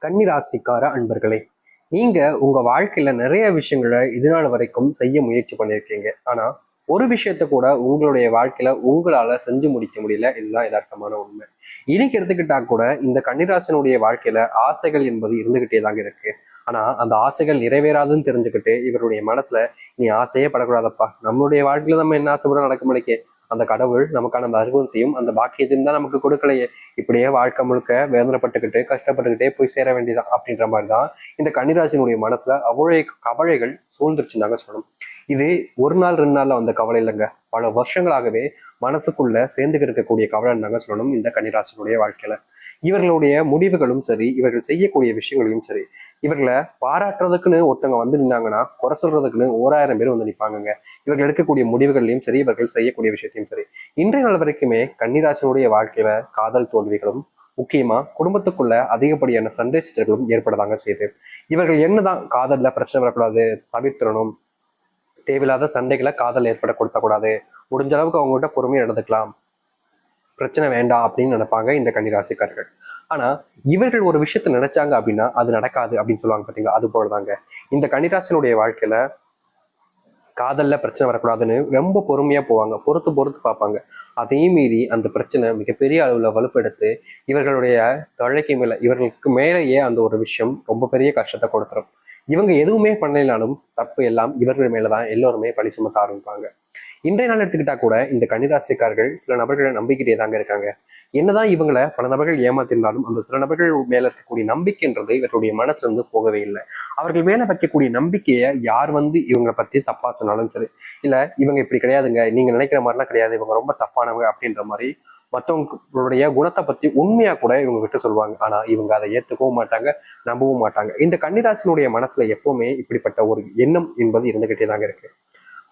கன்னி ராசிக்கார அன்பர்களே, நீங்க உங்க வாழ்க்கையில நிறைய விஷயங்களை இதுநாள் வரைக்கும் செய்ய முயற்சி பண்ணியிருக்கீங்க. ஆனா ஒரு விஷயத்த கூட உங்களுடைய வாழ்க்கையில உங்களால செஞ்சு முடிக்க முடியல. இதுதான் யதார்த்தமான உண்மை. இன்னைக்கு எடுத்துக்கிட்டா கூட இந்த கன்னிராசனுடைய வாழ்க்கையில ஆசைகள் என்பது இருந்துகிட்டே தாங்க இருக்கு. ஆனா அந்த ஆசைகள் நிறைவேறாதுன்னு தெரிஞ்சுக்கிட்டு இவருடைய மனசுல நீ ஆசையே படக்கூடாதப்பா, நம்மளுடைய வாழ்க்கையில நம்ம என்ன ஆசைப்பட நடக்க முடிக்கே, அந்த கடவுள் நமக்கான அந்த அருவத்தையும் அந்த பாக்கியத்தையும் தான் நமக்கு கொடுக்கலையே, இப்படியே வாழ்க்கை முழுக்க வேதனைப்பட்டுக்கிட்டு கஷ்டப்பட்டுக்கிட்டே போய் சேர வேண்டியதான் அப்படின்ற மாதிரிதான் இந்த கன்னிராசினுடைய மனசுல அவ்வளவு கவலைகள் சூழ்ந்துருச்சுனாங்க சொல்லணும். இது ஒரு நாள் 2 நாள்ல வந்த கவலை இல்லைங்க, பல வருஷங்களாகவே மனசுக்குள்ள சேர்ந்துட்டு இருக்கக்கூடிய கவலைன்னாங்க சொல்லணும் இந்த கன்னிராசினுடைய வாழ்க்கையில. இவர்களுடைய முடிவுகளும் சரி, இவர்கள் செய்யக்கூடிய விஷயங்களையும் சரி, இவர்களை பாராட்டுறதுக்குன்னு ஒருத்தவங்க வந்து நின்னாங்கன்னா குறை சொல்றதுக்குன்னு 1000 பேர் வந்து நிற்பாங்க. இவர்கள் எடுக்கக்கூடிய முடிவுகள்லையும் சரி, இவர்கள் செய்யக்கூடிய விஷயத்தையும் சரி. இன்றைய நாள் வரைக்குமே கன்னிராசினுடைய வாழ்க்கையில காதல் தோல்விகளும், முக்கியமா குடும்பத்துக்குள்ள அதிகப்படியான சண்டை சிக்கல்களும் ஏற்படதாங்க செய்யுது. இவர்கள் என்னதான் காதல்ல பிரச்சனை வரக்கூடாது, தவிர்த்திடணும், தேவையில்லாத சண்டைகளை காதல் ஏற்பட கொடுத்தக்கூடாது, முடிஞ்ச அளவுக்கு அவங்ககிட்ட பொறுமையை நடந்துக்கலாம், பிரச்சனை வேண்டாம் அப்படின்னு நினைப்பாங்க இந்த கன்னிராசிக்காரர்கள். ஆனா இவர்கள் ஒரு விஷயத்த நினைச்சாங்க அப்படின்னா அது நடக்காது அப்படின்னு சொல்லுவாங்க பாத்தீங்களா, அது போலதாங்க இந்த கன்னிராசினுடைய வாழ்க்கையில காதல்ல பிரச்சனை வரக்கூடாதுன்னு ரொம்ப பொறுமையா போவாங்க, பொறுத்து பொறுத்து பார்ப்பாங்க. அதையும் மீறி அந்த பிரச்சனை மிகப்பெரிய அளவுல வலுப்பெடுத்து இவர்களுடைய தொழைக்கு மேல, இவர்களுக்கு மேலேயே அந்த ஒரு விஷயம் ரொம்ப பெரிய கஷ்டத்தை கொடுத்துரும். இவங்க எதுவுமே பண்ணலைனாலும் தப்பு எல்லாம் இவர்கள் மேலதான் எல்லோருமே பழி சுமத்த ஆரம்பிப்பாங்க. இன்றைய நாள் எடுத்துக்கிட்டா கூட இந்த கன்னிராசிக்காரர்கள் சில நபர்களை நம்பிக்கிட்டே தாங்க இருக்காங்க. என்னதான் இவங்களை பல நபர்கள் ஏமாத்திருந்தாலும் அந்த சில நபர்கள் மேல இருக்கக்கூடிய நம்பிக்கைன்றது இவர்களுடைய மனசுல இருந்து போகவே இல்லை. அவர்கள் மேல வைக்கக்கூடிய நம்பிக்கையை யார் வந்து இவங்களை பத்தி தப்பா சொன்னாலும் சரி, இல்ல இவங்க இப்படி கிடையாதுங்க, நீங்க நினைக்கிற மாதிரிலாம் கிடையாது, இவங்க ரொம்ப தப்பானவங்க அப்படின்ற மாதிரி மற்றவங்களுடைய குணத்தை பத்தி உண்மையா கூட இவங்க கிட்ட சொல்லுவாங்க. ஆனா இவங்க அதை ஏத்துக்கவும் மாட்டாங்க, நம்பவும் மாட்டாங்க. இந்த கன்னிராசினுடைய மனசுல எப்பவுமே இப்படிப்பட்ட ஒரு எண்ணம் என்பது இருந்துகிட்டே தாங்க இருக்கு.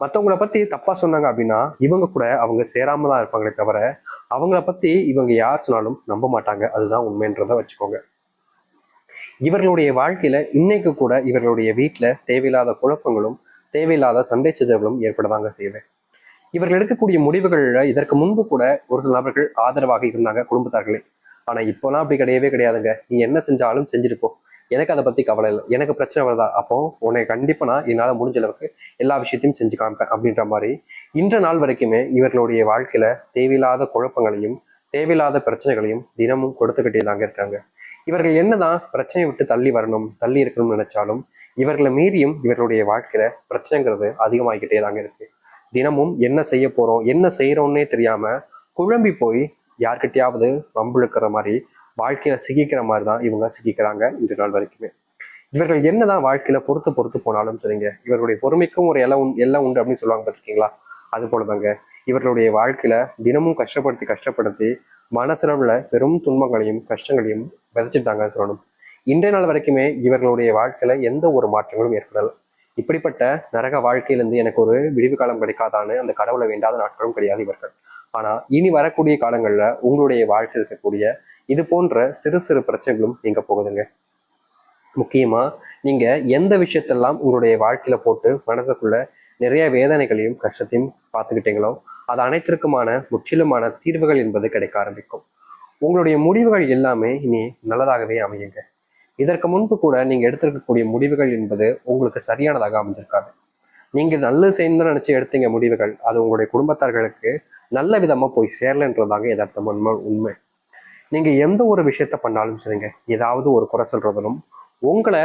மற்றவங்கள பத்தி தப்பா சொன்னாங்க அப்படின்னா இவங்க கூட அவங்க சேராம தான் இருப்பாங்களே தவிர அவங்கள பத்தி இவங்க யார் சொன்னாலும் நம்ப மாட்டாங்க. அதுதான் உண்மைன்றத வச்சுக்கோங்க. இவர்களுடைய வாழ்க்கையில இன்னைக்கு கூட இவர்களுடைய வீட்டுல தேவையில்லாத குழப்பங்களும் தேவையில்லாத சண்டை சச்சரவுகளும் ஏற்படதாங்க செய்யுது. இவர்கள் எடுக்கக்கூடிய முடிவுகள்ல இதற்கு முன்பு கூட ஒரு சில நபர்கள் ஆதரவாக இருந்தாங்க குடும்பத்தார்களே. ஆனா இப்போலாம் அப்படி கிடையவே கிடையாதுங்க. நீ என்ன செஞ்சாலும் செஞ்சுட்டு போ, எனக்கு அதை பத்தி கவலை இல்லை, எனக்கு பிரச்சனை வருதா அப்போ உன்னை கண்டிப்பா நான் என்னால முடிஞ்ச அளவுக்கு எல்லா விஷயத்தையும் செஞ்சு காமிப்பேன் அப்படின்ற மாதிரி இன்ற நாள் வரைக்குமே இவர்களுடைய வாழ்க்கையில தேவையில்லாத குழப்பங்களையும் தேவையில்லாத பிரச்சனைகளையும் தினமும் கொடுத்துக்கிட்டே தாங்க இருக்காங்க. இவர்கள் என்னதான் பிரச்சனையை விட்டு தள்ளி வரணும், தள்ளி இருக்கணும்னு நினைச்சாலும் இவர்களை மீறியும் இவர்களுடைய வாழ்க்கையில பிரச்சனைங்கிறது அதிகமாகிக்கிட்டே தாங்க இருக்கு. தினமும் என்ன செய்ய போறோம், என்ன செய்யறோம்னே தெரியாம குழம்பி போய் யார்கிட்டயாவது வம்பிழுக்கிற மாதிரி வாழ்க்கையில சிக்கிக்கிற மாதிரி தான் இவங்க சிக்கிக்கிறாங்க இந்த நாள் வரைக்குமே. இவர்கள் என்னதான் வாழ்க்கையில பொறுத்து பொறுத்து போனாலும் சரிங்க, இவர்களுடைய பொறுமைக்கும் ஒரு எல்லை உண்டு அப்படின்னு சொல்லுவாங்க பார்த்திருக்கீங்களா, அது போலதாங்க இவர்களுடைய வாழ்க்கையில தினமும் கஷ்டப்படுத்தி கஷ்டப்படுத்தி மனசளவுல பெரும் துன்பங்களையும் கஷ்டங்களையும் விதைச்சிட்டாங்க சொல்லணும். இன்றைய நாள் வரைக்குமே இவர்களுடைய வாழ்க்கையில எந்த ஒரு மாற்றங்களும் ஏற்படல. இப்படிப்பட்ட நரக வாழ்க்கையிலிருந்து எனக்கு ஒரு விடிவு காலம் கிடைக்காதான்னு அந்த கடவுளை வேண்டாத நாட்களும் கிடையாது இவர்கள். ஆனா இனி வரக்கூடிய காலங்கள்ல உங்களுடைய வாழ்க்கையில் இருக்கக்கூடிய இது போன்ற சிறு சிறு பிரச்சனைகளும் நீங்க போகுதுங்க. முக்கியமா நீங்க எந்த விஷயத்தெல்லாம் உங்களுடைய வாழ்க்கையில போட்டு மனசுக்குள்ள நிறைய வேதனைகளையும் கஷ்டத்தையும் பார்த்துக்கிட்டீங்களோ அது அனைத்திற்குமான முற்றிலுமான தீர்வுகள் என்பது கிடைக்க ஆரம்பிக்கும். உங்களுடைய முடிவுகள் எல்லாமே இனி நல்லதாகவே அமையுங்க. இதற்கு முன்பு கூட நீங்க எடுத்திருக்கக்கூடிய முடிவுகள் என்பது உங்களுக்கு சரியானதாக அமைஞ்சிருக்காது. நீங்க நல்லது செய்யணும்னு நினைச்சு எடுத்தீங்க முடிவுகள், அது உங்களுடைய குடும்பத்தார்களுக்கு நல்ல விதமா போய் சேரலன்றதாக யதார்த்தமான உண்மை. நீங்க எந்த ஒரு விஷயத்த பண்ணாலும் சரிங்க, ஏதாவது ஒரு குறை சொல்றதிலும் உங்களை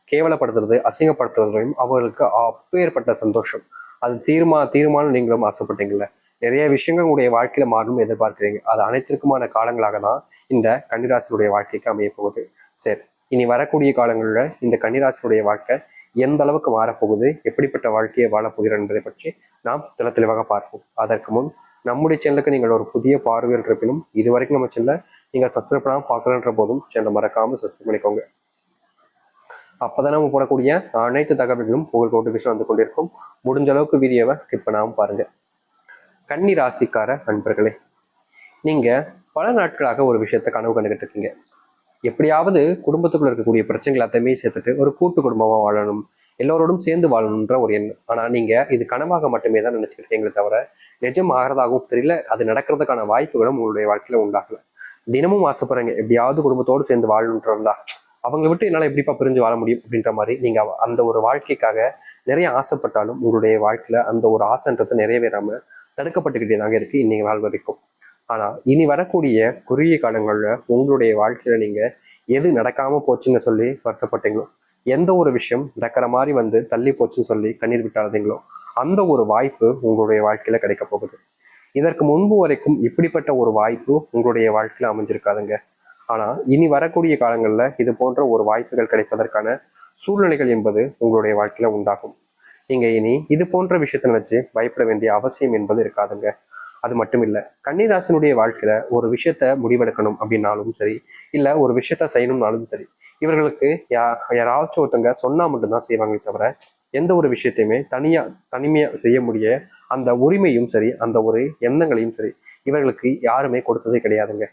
கேவலப்படுத்துறது அசிங்கப்படுத்துறதுலையும் அவர்களுக்கு அப்பேற்பட்ட சந்தோஷம். அது தீர்மானம் நீங்களும் ஆசைப்பட்டீங்கல்ல, நிறைய விஷயங்கள் உங்களுடைய வாழ்க்கையில மாறும் எதிர்பார்க்கிறீங்க. அது அனைத்திற்குமான காலங்களாக தான் இந்த கன்னிராசினுடைய வாழ்க்கைக்கு அமைய போகுது. சரி, இனி வரக்கூடிய காலங்களில் இந்த கன்னிராசினுடைய வாழ்க்கை எந்த அளவுக்கு மாறப்போகுது, எப்படிப்பட்ட வாழ்க்கையை வாழப்போகிறோம் என்பதை பற்றி நாம் தெளிவாக பார்ப்போம். அதற்கு முன் நம்முடைய சேனலுக்கு நீங்கள் ஒரு புதிய பார்வையில் இருப்பினும் இது வரைக்கும் நம்ம சேனலை நீங்கள் சப்ஸ்கிரைப் பண்ணாமல் பார்க்கலன்ற போதும் சேனலை மறக்காமல் சப்ஸ்கிரைப் பண்ணிக்கோங்க. அப்போதான் நம்ம போடக்கூடிய அனைத்து தகவல்களும் உங்களுக்கு நோட்டிஃபிகேஷன் வந்து கொண்டிருக்கும். முடிஞ்ச அளவுக்கு வீடியோவை ஸ்கிப் பண்ணாமல் பாருங்க. கன்னி ராசிக்கார நண்பர்களே, நீங்க பல நாட்களாக ஒரு விஷயத்த கனவு கண்டுகிட்டு இருக்கீங்க. எப்படியாவது குடும்பத்துக்குள்ள இருக்கக்கூடிய பிரச்சனைகள் எல்லாத்தையுமே சேர்த்துட்டு ஒரு கூட்டு குடும்பமா வாழணும், எல்லோரோடும் சேர்ந்து வாழணுன்ற ஒரு எண்ணம். ஆனா நீங்க இது கனவாக மட்டுமே தான் நினைச்சுக்கிட்டீங்களே தவிர நிஜம் ஆகிறதாகவும் தெரியல, அது நடக்கிறதுக்கான வாய்ப்புகளும் உங்களுடைய வாழ்க்கையில உண்டாகல. தினமும் ஆசைப்படுறீங்க எப்படியாவது குடும்பத்தோடு சேர்ந்து வாழணுன்றதா, அவங்க விட்டு என்னால் எப்படிப்பா பிரிஞ்சு வாழ முடியும் அப்படின்ற மாதிரி நீங்க அந்த ஒரு வாழ்க்கைக்காக நிறைய ஆசைப்பட்டாலும் உங்களுடைய வாழ்க்கையில அந்த ஒரு ஆசைன்றது நிறைவேறாம தடுக்கப்பட்டுக்கிட்டே தாங்க இருக்கு இன்னைக்கு நாள் வரைக்கும். ஆனா இனி வரக்கூடிய குறுகிய காலங்கள்ல உங்களுடைய வாழ்க்கையில நீங்க எது நடக்காம போச்சுன்னு சொல்லி வருத்தப்பட்டீங்களோ, எந்த ஒரு விஷயம் நடக்கிற மாதிரி வந்து தள்ளி போச்சுன்னு சொல்லி கண்ணீர் விட்டாதீங்களோ, அந்த ஒரு வாய்ப்பு உங்களுடைய வாழ்க்கையில கிடைக்க போகுது. இதற்கு முன்பு வரைக்கும் இப்படிப்பட்ட ஒரு வாய்ப்பு உங்களுடைய வாழ்க்கையில அமைஞ்சிருக்காதுங்க. ஆனா இனி வரக்கூடிய காலங்கள்ல இது போன்ற ஒரு வாய்ப்புகள் கிடைப்பதற்கான சூழ்நிலைகள் என்பது உங்களுடைய வாழ்க்கையில உண்டாகும். நீங்க இனி இது போன்ற விஷயத்தை வச்சு பயப்பட வேண்டிய அவசியம் என்பது இருக்காதுங்க. அது மட்டும் இல்ல, கன்னிராசினுடைய வாழ்க்கையில ஒரு விஷயத்த முடிவெடுக்கணும் அப்படின்னாலும் சரி, இல்ல ஒரு விஷயத்த செய்யணும்னாலும் சரி, இவர்களுக்கு யாராச்சும் ஒருத்தங்க சொன்னா மட்டும்தான் செய்வாங்களே தவிர எந்த ஒரு விஷயத்தையுமே தனிமையா செய்ய முடிய அந்த உரிமையும் சரி, அந்த ஒரு எண்ணங்களையும் சரி இவர்களுக்கு யாருமே கொடுத்ததே கிடையாதுங்க.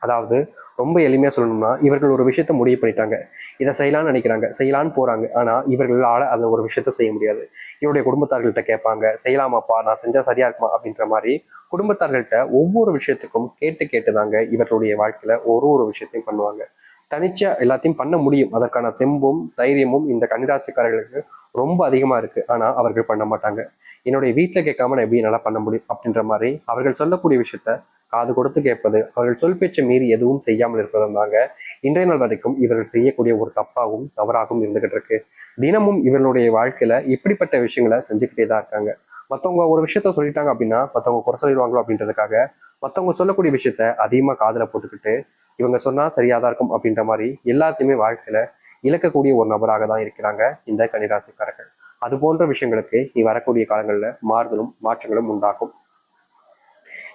அதாவது ரொம்ப எளிமையா சொல்லணும்னா, இவர்கள் ஒரு விஷயத்த முடிவு பண்ணிட்டாங்க, இதை செய்யலாம்னு நினைக்கிறாங்க, செய்யலான்னு போறாங்க. ஆனா இவர்களால அந்த ஒரு விஷயத்த செய்ய முடியாது. இவருடைய குடும்பத்தார்கள்ட்ட கேட்பாங்க, செய்யலாமாப்பா, நான் செஞ்சா சரியா இருக்குமா அப்படின்ற மாதிரி குடும்பத்தார்கள்ட்ட ஒவ்வொரு விஷயத்துக்கும் கேட்டு கேட்டுதாங்க இவர்களுடைய வாழ்க்கையில ஒரு ஒரு விஷயத்தையும் பண்ணுவாங்க. தனிச்சா எல்லாத்தையும் பண்ண முடியும், அதற்கான தெம்பும் தைரியமும் இந்த கன்னிராசிக்காரர்களுக்கு ரொம்ப அதிகமா இருக்கு. ஆனா அவர்கள் பண்ண மாட்டாங்க. என்னுடைய வீட்டுல கேட்காம நான் எப்படி என்னால பண்ண முடியும் அப்படின்ற மாதிரி அவர்கள் சொல்லக்கூடிய விஷயத்த காது கொடுத்து கேட்பது, அவர்கள் சொல் பேச்சை மீறி எதுவும் செய்யாமல் இருப்பதும் தாங்க இன்றைய நாள் வரைக்கும் இவர்கள் செய்யக்கூடிய ஒரு தப்பாகவும் தவறாகவும் இருந்துகிட்டு இருக்கு. தினமும் இவர்களுடைய வாழ்க்கையில இப்படிப்பட்ட விஷயங்களை செஞ்சுக்கிட்டே தான் இருக்காங்க. மற்றவங்க ஒரு விஷயத்த சொல்லிட்டாங்க அப்படின்னா மற்றவங்க குறை சொல்லிடுவாங்களோ அப்படின்றதுக்காக மற்றவங்க சொல்லக்கூடிய விஷயத்த அதிகமா காதுல போட்டுக்கிட்டு இவங்க சொன்னா சரியாதான் இருக்கும் அப்படின்ற மாதிரி எல்லாத்தையுமே வாழ்க்கையில இழக்கக்கூடிய ஒரு நபராக தான் இருக்கிறாங்க இந்த கன்னிராசிக்காரர்கள். அது போன்ற விஷயங்களுக்கு நீ வரக்கூடிய காலங்கள்ல மாறுதலும் மாற்றங்களும் உண்டாகும்.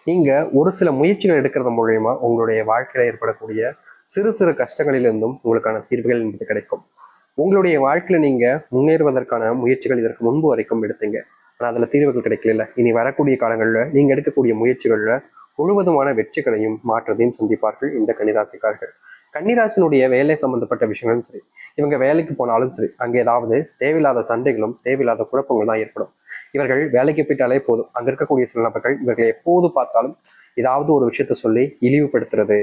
நீங்க ஒரு சில முயற்சிகள் எடுக்கிறது மூலயமா உங்களுடைய வாழ்க்கையில ஏற்படக்கூடிய சிறு சிறு கஷ்டங்களிலிருந்தும் உங்களுக்கான தீர்வுகள் என்பது கிடைக்கும். உங்களுடைய வாழ்க்கையில நீங்க முன்னேறுவதற்கான முயற்சிகள் இதற்கு முன்பு வரைக்கும் எடுத்தீங்க, ஆனா அதுல தீர்வுகள் கிடைக்கல. இனி வரக்கூடிய காலங்கள்ல நீங்க எடுக்கக்கூடிய முயற்சிகள்ல முழுவதுமான வெற்றிகளையும் மாற்றத்தையும் சந்திப்பார்கள் இந்த கன்னிராசிக்காரர்கள். கன்னிராசினுடைய வேலை சம்பந்தப்பட்ட விஷயங்களும் சரி, இவங்க வேலைக்கு போனாலும் சரி, அங்க ஏதாவது தேவையில்லாத சண்டைகளும் தேவையில்லாத குழப்பங்களும் தான் ஏற்படும். இவர்கள் வேலைக்கு போயிட்டாலே போதும், அங்க இருக்கக்கூடிய சில நபர்கள் இவர்களை எப்போது பார்த்தாலும் ஏதாவது ஒரு விஷயத்த சொல்லி இழிவுபடுத்துறது,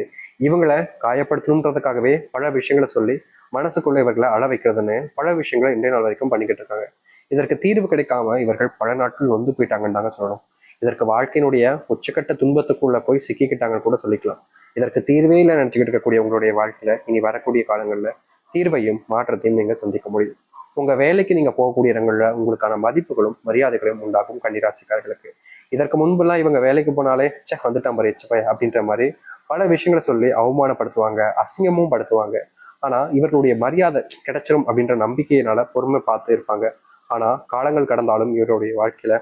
இவங்களை காயப்படுத்தணுன்றதுக்காகவே பல விஷயங்களை சொல்லி மனசுக்குள்ள இவர்களை அழ வைக்கிறதுன்னு பல விஷயங்களை இன்றைய நாள் வரைக்கும் பண்ணிக்கிட்டு இருக்காங்க. இதற்கு தீர்வு கிடைக்காம இவர்கள் பல நாட்கள் நொந்து போயிட்டாங்கன்னு தாங்க சொல்லணும். இதற்கு வாழ்க்கையினுடைய உச்சக்கட்ட துன்பத்துக்குள்ள போய் சிக்கிக்கிட்டாங்கன்னு கூட சொல்லிக்கலாம். இதற்கு தீர்வே இல்லை நினைச்சுக்கிட்டு இருக்கக்கூடிய உங்களுடைய வாழ்க்கையில இனி வரக்கூடிய காலங்கள்ல தீர்வையும் மாற்றத்தையும் நீங்க சந்திக்க முடியும். உங்க வேலைக்கு நீங்க போகக்கூடிய இடங்கள்ல உங்களுக்கான மதிப்புகளும் மரியாதைகளும் உண்டாகும் கன்னிராசிக்காரர்களுக்கு. இதற்கு முன்பெல்லாம் இவங்க வேலைக்கு போனாலே வந்துட்டான் பாரு எச்சப்பை அப்படின்ற மாதிரி பல விஷயங்களை சொல்லி அவமானப்படுத்துவாங்க, அசிங்கமும் படுத்துவாங்க. ஆனா இவர்களுடைய மரியாதை கிடைச்சிடும் அப்படின்ற நம்பிக்கையினால பொறுமை பார்த்து இருப்பாங்க. ஆனா காலங்கள் கடந்தாலும் இவருடைய வாழ்க்கையில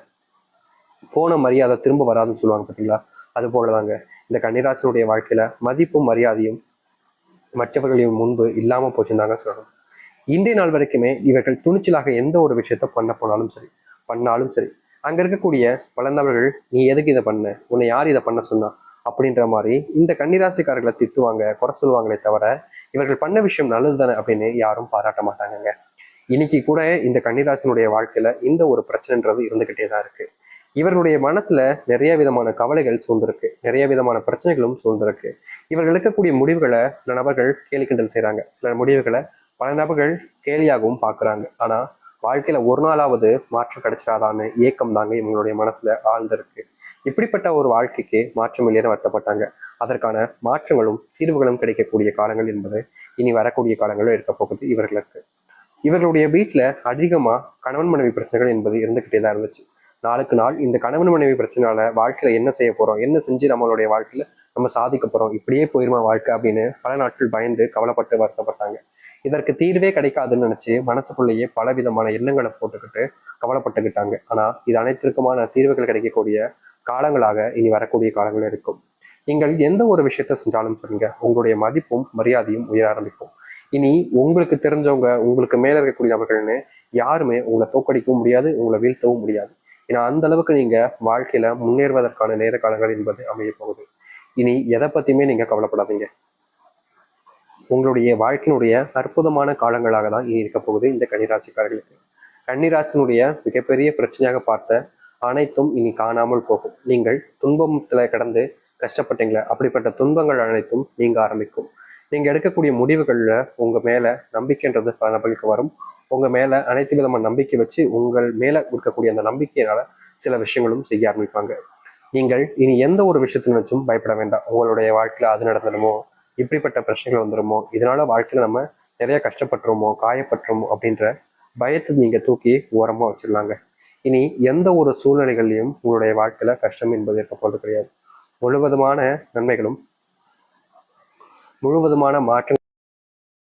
போன மரியாதை திரும்ப வராதுன்னு சொல்லுவாங்க பார்த்தீங்களா, அது போலதாங்க இந்த கன்னிராசினுடைய வாழ்க்கையில மதிப்பும் மரியாதையும் மற்றவர்களின் முன்பு இல்லாம போச்சுன்னு சொல்லணும். இன்றைய நாள் வரைக்குமே இவர்கள் துணிச்சலாக எந்த ஒரு விஷயத்த பண்ணாலும் சரி அங்க இருக்கக்கூடிய பலந்தவர்கள் நீ எதுக்கு இதை பண்ண, உன்னை யார் இதை பண்ண சொன்னா அப்படின்ற மாதிரி இந்த கன்னிராசிக்காரர்களை திட்டுவாங்க, குறை சொல்லுவாங்களே தவிர இவர்கள் பண்ண விஷயம் நல்லது தானே அப்படின்னு யாரும் பாராட்ட மாட்டாங்க. இன்னைக்கு கூட இந்த கன்னிராசினுடைய வாழ்க்கையில இந்த ஒரு பிரச்சனைன்றது இருந்துகிட்டே தான் இருக்கு. இவர்களுடைய மனசுல நிறைய விதமான கவலைகள் சூழ்ந்திருக்கு, நிறைய விதமான பிரச்சனைகளும் சூழ்ந்திருக்கு. இவர்கள் எடுக்கக்கூடிய முடிவுகளை சில நபர்கள் கேலி கிண்டல் செய்யறாங்க, சில முடிவுகளை பல நபர்கள் கேலியாகவும் பாக்குறாங்க. ஆனா வாழ்க்கையில ஒரு நாளாவது மாற்றம் கிடைச்சிடாதான்னு ஏக்கம் தாங்க இவங்களுடைய மனசுல ஆழ்ந்திருக்கு. இப்படிப்பட்ட ஒரு வாழ்க்கைக்கு மாற்றம் இல்லைன்னு வருத்தப்பட்டாங்க. அதற்கான மாற்றங்களும் தீர்வுகளும் கிடைக்கக்கூடிய காலங்கள் என்பது இனி வரக்கூடிய காலங்களும் இருக்க போகுது இவர்களுக்கு. இவர்களுடைய வீட்டுல அதிகமா கணவன் மனைவி பிரச்சனைகள் என்பது இருந்துகிட்டே தான் இருந்துச்சு. நாளுக்கு நாள் இந்த கணவன் மனைவி பிரச்சனையால வாழ்க்கையில என்ன செய்ய போறோம், என்ன செஞ்சு நம்மளுடைய வாழ்க்கையில நம்ம சாதிக்க போறோம், இப்படியே போயிருமா வாழ்க்கை அப்படின்னு பல நாட்கள் பயந்து கவலைப்பட்டு வருத்தப்பட்டாங்க. இதற்கு தீர்வே கிடைக்காதுன்னு நினைச்சு மனசுக்குள்ளேயே பல விதமான எண்ணங்களை போட்டுக்கிட்டு கவலைப்பட்டுக்கிட்டாங்க. ஆனா இது அனைத்திற்குமான தீர்வுகள் கிடைக்கக்கூடிய காலங்களாக இனி வரக்கூடிய காலங்கள் இருக்கும். நீங்கள் எந்த ஒரு விஷயத்த செஞ்சாலும் சொல்லுங்க, உங்களுடைய மதிப்பும் மரியாதையும் உயர ஆரம்பிக்கும். இனி உங்களுக்கு தெரிஞ்சவங்க, உங்களுக்கு மேல இருக்கக்கூடிய நபர்கள்னு யாருமே உங்களை தோக்கடிக்கவும் முடியாது, உங்களை வீழ்த்தவும் முடியாது. ஏன்னா அந்த அளவுக்கு நீங்க வாழ்க்கையில முன்னேறுவதற்கான நேர காலங்கள் என்பது அமைய போகுது. இனி எதை பத்தியுமே நீங்க கவலைப்படாதீங்க. உங்களுடைய வாழ்க்கையினுடைய அற்புதமான காலங்களாக தான் இனி இருக்க போகுது இந்த கன்னிராசிக்காரர்களுக்கு. கன்னிராசினுடைய மிகப்பெரிய பிரச்சனையாக பார்த்த அனைத்தும் இனி காணாமல் போகும். நீங்கள் துன்பத்துல கடந்து கஷ்டப்பட்டீங்களே, அப்படிப்பட்ட துன்பங்கள் அனைத்தும் நீங்க ஆரம்பிக்கும். நீங்க எடுக்கக்கூடிய முடிவுகள்ல உங்க மேல நம்பிக்கைன்றது பல நபர்களுக்கு வரும். உங்க மேல அனைத்து விதமான நம்பிக்கை வச்சு உங்கள் மேல இருக்கக்கூடிய அந்த நம்பிக்கையினால சில விஷயங்களும் செய்ய ஆரம்பிப்பாங்க. நீங்கள் இனி எந்த ஒரு விஷயத்திலும் வச்சும் பயப்பட வேண்டாம். உங்களுடைய வாழ்க்கையில அது நடந்துடுமோ, இப்படிப்பட்ட பிரச்சனைகள் வந்துடுமோ, இதனால வாழ்க்கையில நம்ம நிறைய கஷ்டப்பட்டுருமோ, காயப்பட்டுருமோ அப்படின்ற பயத்தை நீங்க தூக்கி ஓரமா வச்சிடலாங்க. இனி எந்த ஒரு சூழ்நிலைகள்லையும் உங்களுடைய வாழ்க்கையில கஷ்டம் என்பது இருக்க போறது கிடையாது. முழுவதுமான நன்மைகளும் முழுவதுமான மாற்றங்களும்